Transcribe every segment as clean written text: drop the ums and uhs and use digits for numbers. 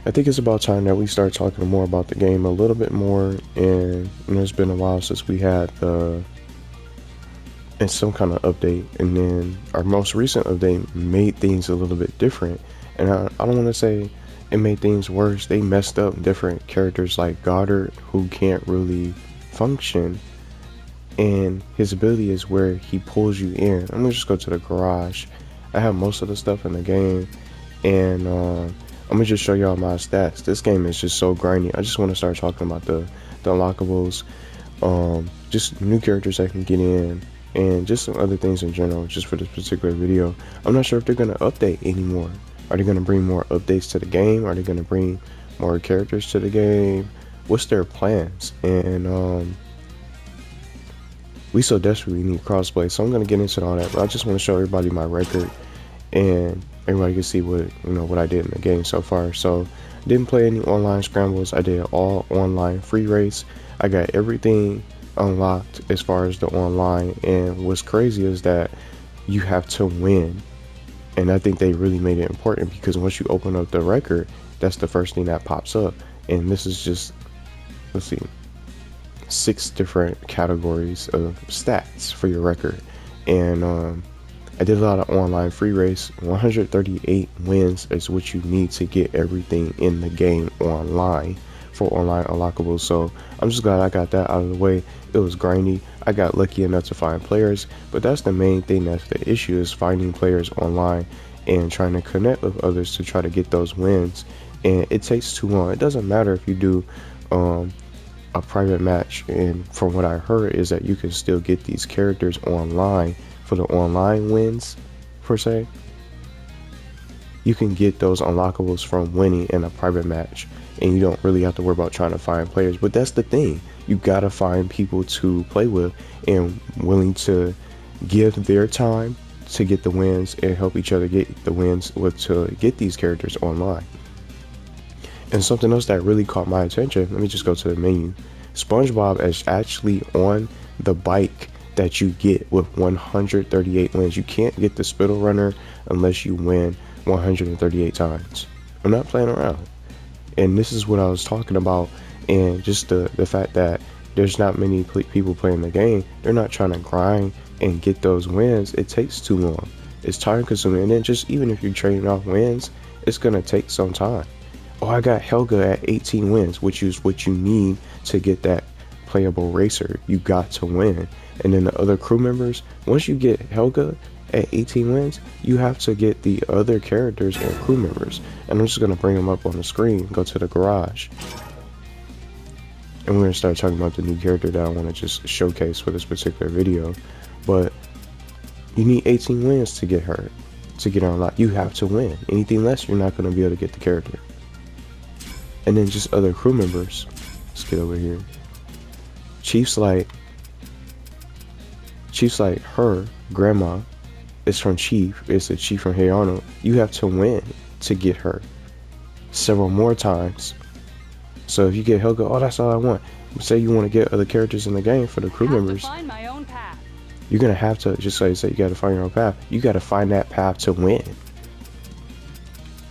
I think it's about time that we start talking more about the game a little bit more. And it's been a while since we had and some kind of update, and then our most recent update made things a little bit different. And I don't want to say it made things worse. They messed up different characters like Goddard, who can't really function, and his ability is where he pulls you in. I'm gonna just go to the garage. I have most of the stuff in the game, and I'm gonna just show y'all my stats. This game is just so grindy. I just want to start talking about the unlockables, just new characters I can get in, and just some other things in general, just for this particular video. I'm not sure if they're gonna update anymore. Are they gonna bring more updates to the game? Are they gonna bring more characters to the game? What's their plans? And we so desperately need crossplay, so I'm gonna get into all that. But I just want to show everybody my record, and everybody can see what I did in the game so far. So didn't play any online scrambles. I did all online free race. I got everything unlocked as far as the online, and what's crazy is that you have to win. And I think they really made it important, because once you open up the record, that's the first thing that pops up. And this is just, let's see, 6 different categories of stats for your record. And I did a lot of online free race. 138 wins is what you need to get everything in the game online for online unlockables. So I'm just glad I got that out of the way. It was grindy. I got lucky enough to find players, but that's the main thing. That's the issue, is finding players online and trying to connect with others to try to get those wins. And it takes too long. It doesn't matter if you do a private match, and from what I heard is that you can still get these characters online for the online wins, per se. You can get those unlockables from winning in a private match, and you don't really have to worry about trying to find players. But that's the thing, you gotta find people to play with and willing to give their time to get the wins and help each other get the wins to get these characters online. And something else that really caught my attention, let me just go to the menu. SpongeBob is actually on the bike that you get with 138 wins. You can't get the spittle runner unless you win 138 times. I'm not playing around. And this is what I was talking about, and just the fact that there's not many people playing the game. They're not trying to grind and get those wins. It takes too long. It's time consuming. And then just even if you're trading off wins, it's gonna take some time. Oh, I got Helga at 18 wins, which is what you need to get that playable racer. You got to win. And then the other crew members, once you get Helga at 18 wins, you have to get the other characters and crew members. And I'm just going to bring them up on the screen, go to the garage. And we're going to start talking about the new character that I want to just showcase for this particular video. But you need 18 wins to get her, to get her unlocked. You have to win. Anything less, you're not going to be able to get the character. And then just other crew members. Let's get over here. Chief's like her grandma is from Chief. It's a Chief from Hey Arnold. You have to win to get her several more times. So if you get Helga, oh, that's all I want. Say you want to get other characters in the game for the crew members. Find my own path. You're gonna have to, just like you said, you got to find your own path. You got to find that path to win.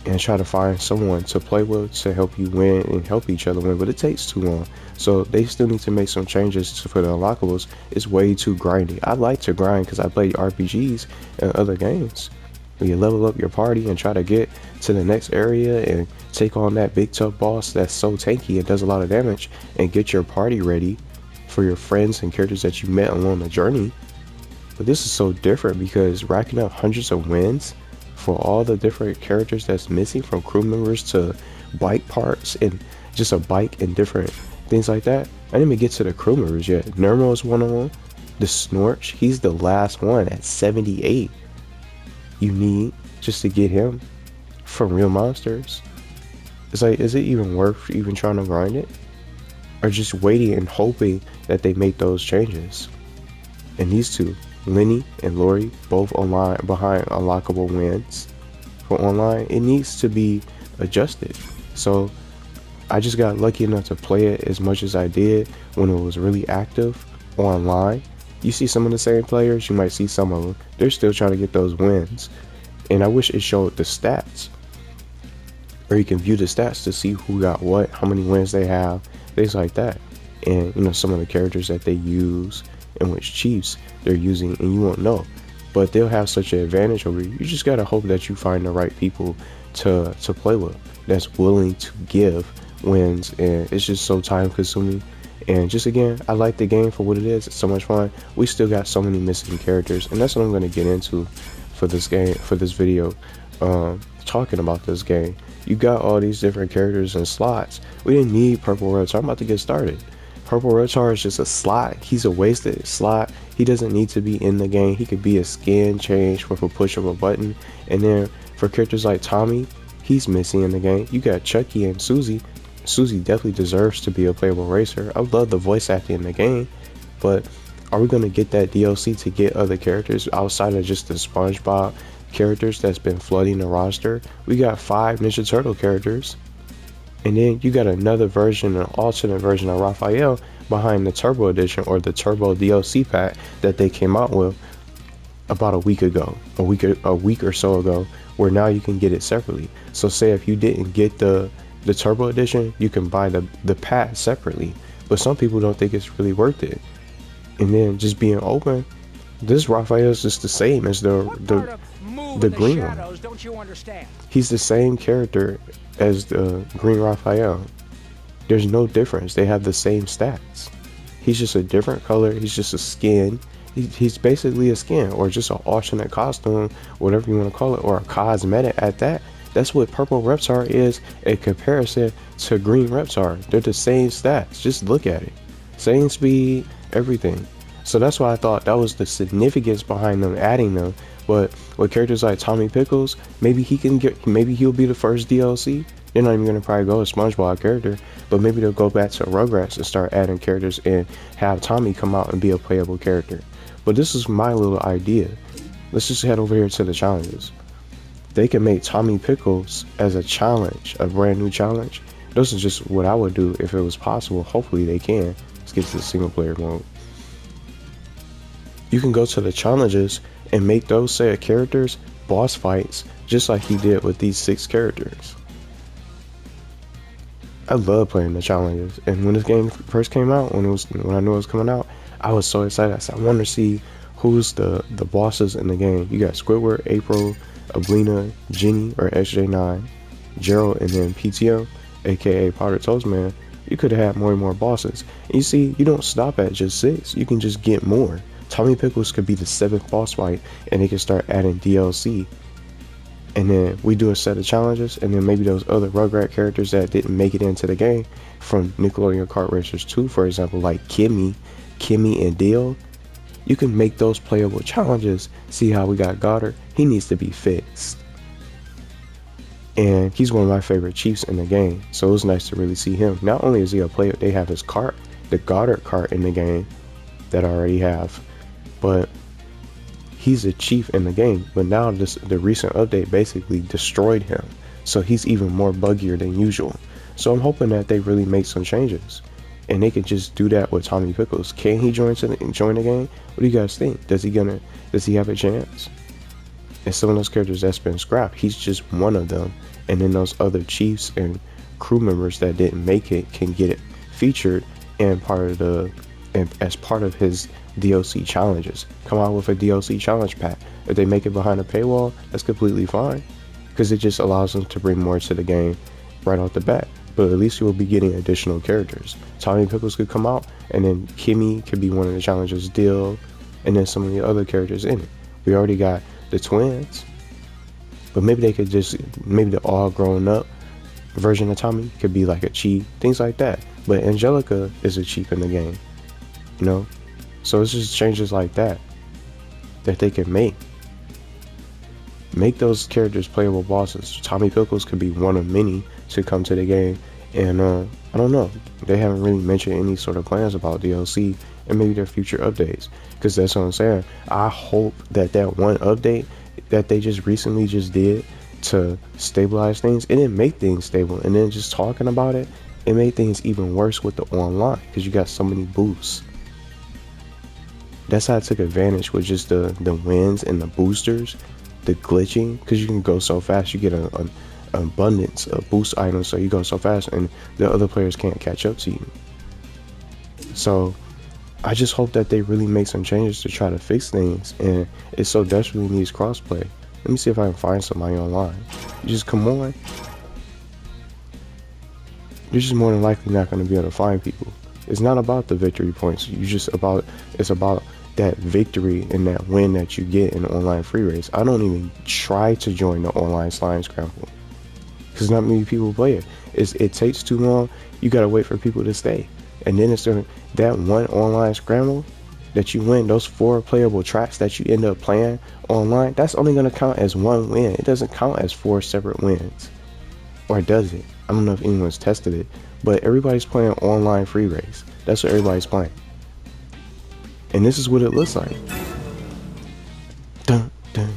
And try to find someone to play with to help you win and help each other win, but it takes too long. So they still need to make some changes for the unlockables. It's way too grindy. I like to grind because I play RPGs and other games where you level up your party and try to get to the next area and take on that big tough boss that's so tanky and does a lot of damage, and get your party ready for your friends and characters that you met along the journey. But this is so different, because racking up hundreds of wins for all the different characters that's missing, from crew members to bike parts and just a bike and different things like that. I didn't even get to the crew members yet. Nermo is one of them. The Snorch, he's the last one at 78. You need just to get him from Real Monsters. It's like, is it even worth even trying to grind it? Or just waiting and hoping that they make those changes? And these two, Lenny and Lori, both online behind unlockable wins for online. It needs to be adjusted. So I just got lucky enough to play it as much as I did when it was really active online. You see some of the same players, you might see some of them, they're still trying to get those wins. And I wish it showed the stats or you can view the stats to see who got what, how many wins they have, things like that. And you know, some of the characters that they use and which chiefs they're using, and you won't know. But they'll have such an advantage over you. You just gotta hope that you find the right people to play with that's willing to give wins, and it's just so time consuming. And just again, I like the game for what it is. It's so much fun. We still got so many missing characters, and that's what I'm gonna get into for this game, for this video, talking about this game. You got all these different characters and slots. We didn't need Purple Red, so I'm about to get started. Purple Rotar is just a slot. He's a wasted slot. He doesn't need to be in the game. He could be a skin change with a push of a button. And then for characters like Tommy, he's missing in the game. You got Chucky and Susie. Susie definitely deserves to be a playable racer. I love the voice acting in the game, but are we going to get that DLC to get other characters outside of just the SpongeBob characters that's been flooding the roster? We got 5 Ninja Turtle characters. And then you got another version, an alternate version of Raphael behind the Turbo Edition, or the Turbo DLC pack that they came out with about a week ago, a week or so ago, where now you can get it separately. So say if you didn't get the Turbo Edition, you can buy the pack separately. But some people don't think it's really worth it. And then just being open, this Raphael is just the same as the green one. Don't you understand? He's the same character as the green Raphael. There's no difference. They have the same stats. He's just a different color. He's just a skin. He's basically a skin, or just an alternate costume, whatever you want to call it, or a cosmetic at that. That's what Purple Reptar is in comparison to Green Reptar. They're the same stats. Just look at it. Same speed, everything. So that's why I thought that was the significance behind them adding them. But with characters like Tommy Pickles, maybe he'll be the first DLC. They're not even gonna probably go a SpongeBob character, but maybe they'll go back to Rugrats and start adding characters and have Tommy come out and be a playable character. But this is my little idea. Let's just head over here to the challenges. They can make Tommy Pickles as a challenge, a brand new challenge. This is just what I would do if it was possible. Hopefully they can. Let's get to the single player mode. You can go to the challenges and make those set of characters boss fights, just like he did with these 6 characters. I love playing the challenges, and when this game first came out, when I knew it was coming out, I was so excited. I said, I want to see who's the bosses in the game. You got Squidward, April, Ablina, Jenny or SJ9, Gerald, and then PTO, aka Powder Toast Man. You could have had more and more bosses. And you see, you don't stop at just 6. You can just get more. Tommy Pickles could be the 7th boss fight, and they can start adding DLC. And then we do a set of challenges, and then maybe those other Rugrat characters that didn't make it into the game from Nickelodeon Kart Racers 2, for example, like Kimmy and Dale. You can make those playable challenges. See how we got Goddard? He needs to be fixed. And he's one of my favorite chiefs in the game, so it was nice to really see him. Not only is he a player, they have his cart, the Goddard cart in the game that I already have, but he's a chief in the game. But now the recent update basically destroyed him, so he's even more buggier than usual. So I'm hoping that they really make some changes, and they can just do that with Tommy Pickles. Can he join the game? What do you guys think? Does he have a chance? And some of those characters that's been scrapped, he's just one of them. And then those other chiefs and crew members that didn't make it can get it featured and as part of his DLC challenges. Come out with a DLC challenge pack. If they make it behind a paywall, that's completely fine, because it just allows them to bring more to the game right off the bat. But at least you will be getting additional characters. Tommy Pickles could come out, and then Kimmy could be one of the challenges, Dill, and then some of the other characters in it. We already got the twins, but maybe they could maybe the all grown up version of Tommy could be like a chief, things like that. But Angelica is a chief in the game, you know? So it's just changes like that they can make those characters playable bosses. Tommy Pickles could be one of many to come to the game. And I don't know, they haven't really mentioned any sort of plans about DLC and maybe their future updates, because that's what I'm saying. I hope that one update that they just recently did to stabilize things, it didn't make things stable, and then just talking about it made things even worse with the online, because you got so many boosts. That's how I took advantage with just the wins and the boosters, the glitching, because you can go so fast. You get abundance of boost items, so you go so fast and the other players can't catch up to you. So I just hope that they really make some changes to try to fix things, and it so desperately needs crossplay. Let me see if I can find somebody online. You just come on. You're just more than likely not going to be able to find people. It's not about the victory points. It's about that victory and that win that you get in online free race. I don't even try to join the online slime scramble because not many people play it. It takes too long. You got to wait for people to stay, and then that one online scramble that you win, those 4 playable tracks that you end up playing online, that's only going to count as 1 win. It doesn't count as 4 separate wins. Or does it? I don't know if anyone's tested it, but everybody's playing online free race. That's what everybody's playing. And this is what it looks like. Dun, dun.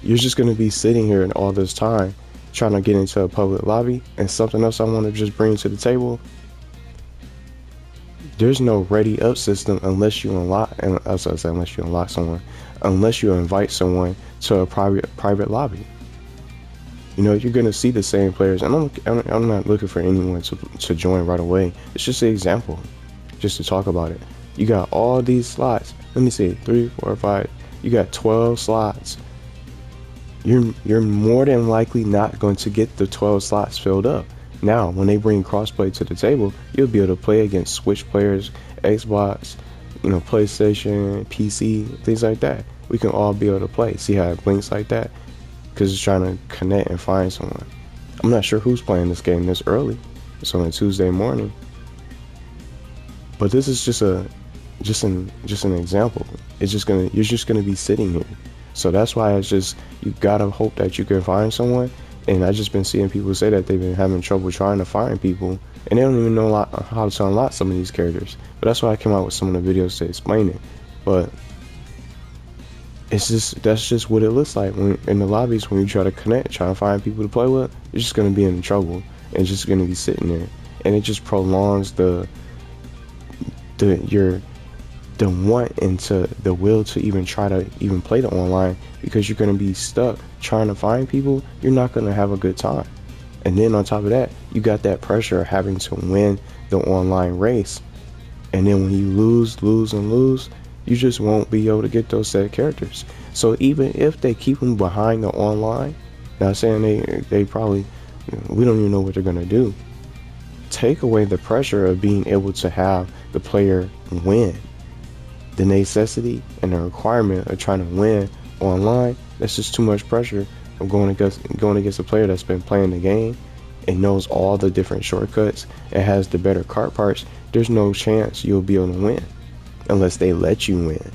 You're just going to be sitting here in all this time trying to get into a public lobby. And something else I want to just bring to the table. There's no ready up system unless you unlock, and unless you unlock someone, unless you invite someone to a private lobby. You know, you're gonna see the same players, and I'm not looking for anyone to join right away. It's just an example, just to talk about it. You got all these slots. Let me see, 3, 4, 5. You got 12 slots. You're more than likely not going to get the 12 slots filled up. Now, when they bring crossplay to the table, you'll be able to play against Switch players, Xbox, PlayStation, PC, things like that. We can all be able to play. See how it blinks like that? Because it's trying to connect and find someone. I'm not sure who's playing this game this early. It's on a Tuesday morning. But this is just an example. You're just gonna be sitting here. So that's why you gotta hope that you can find someone. And I just been seeing people say that they've been having trouble trying to find people, and they don't even know how to unlock some of these characters. But that's why I came out with some of the videos to explain it. But that's just what it looks like when in the lobbies, when you try to connect, try to find people to play with. You're just gonna be in trouble and just gonna be sitting there, and it just prolongs the want into the will to even try to even play the online, because you're gonna be stuck trying to find people. You're not gonna have a good time, and then on top of that, you got that pressure of having to win the online race, and then when you lose, you just won't be able to get those set characters. So even if they keep them behind the online, not saying they probably, we don't even know what they're gonna do. Take away the pressure of being able to have the player win. The necessity and the requirement of trying to win online, that's just too much pressure of going against a player that's been playing the game and knows all the different shortcuts and has the better kart parts. There's no chance you'll be able to win unless they let you win.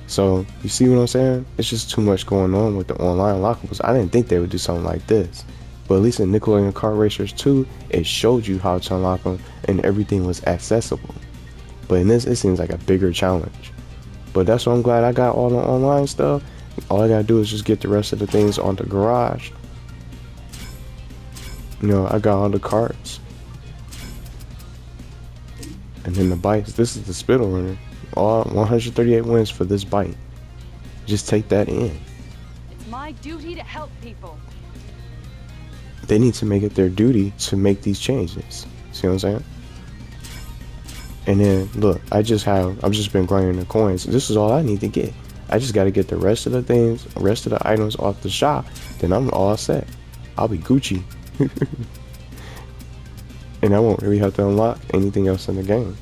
So you see what I'm saying? It's just too much going on with the online unlockables. I didn't think they would do something like this, but at least in Nickelodeon Kart Racers 2, it showed you how to unlock them and everything was accessible. But in this, it seems like a bigger challenge. But that's why I'm glad I got all the online stuff. All I gotta do is just get the rest of the things on the garage. I got all the carts. And then the bikes. This is the spittle runner. All 138 wins for this bike. Just take that in. It's my duty to help people. They need to make it their duty to make these changes. See what I'm saying? And then look, I've just been grinding the coins. This is all I need to get. I just got to get the rest of the items off the shop. Then I'm all set. I'll be Gucci. And I won't really have to unlock anything else in the game,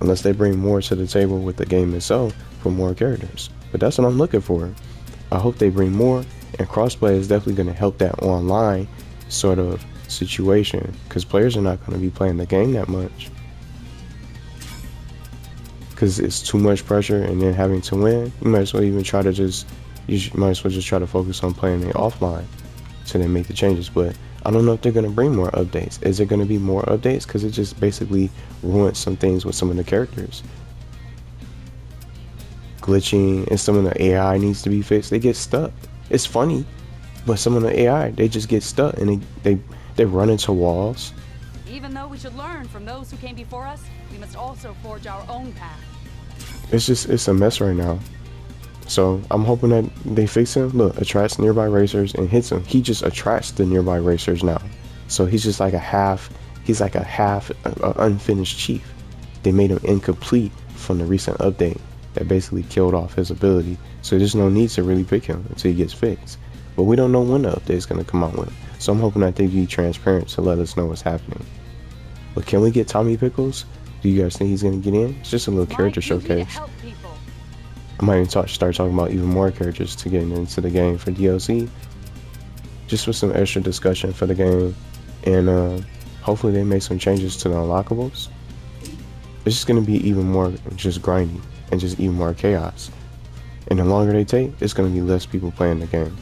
unless they bring more to the table with the game itself for more characters. But that's what I'm looking for. I hope they bring more, and crossplay is definitely going to help that online sort of situation, because players are not going to be playing the game that much, because it's too much pressure, and then having to win. You might as well try to just try to focus on playing it offline to then make the changes. But I don't know if they're going to bring more updates. Is there going to be more updates? Because it just basically ruined some things with some of the characters. Glitching, and some of the AI needs to be fixed. They get stuck. It's funny, but some of the AI, they just get stuck, and they run into walls. Even though we should learn from those who came before us, we must also forge our own path. It's a mess right now. So I'm hoping that they fix him. Look, attracts nearby racers and hits him. He just attracts the nearby racers now. So he's just like a half, he's like a half unfinished chief. They made him incomplete from the recent update that basically killed off his ability. So there's no need to really pick him until he gets fixed. But we don't know when the update's going to come out with. So I'm hoping that they be transparent to let us know what's happening. But can we get Tommy Pickles? Do you guys think he's going to get in? It's just a little character showcase. I might even start talking about even more characters to get into the game for DLC. Just with some extra discussion for the game. And hopefully they make some changes to the unlockables. It's just going to be even more just grindy and just even more chaos. And the longer they take, it's going to be less people playing the game.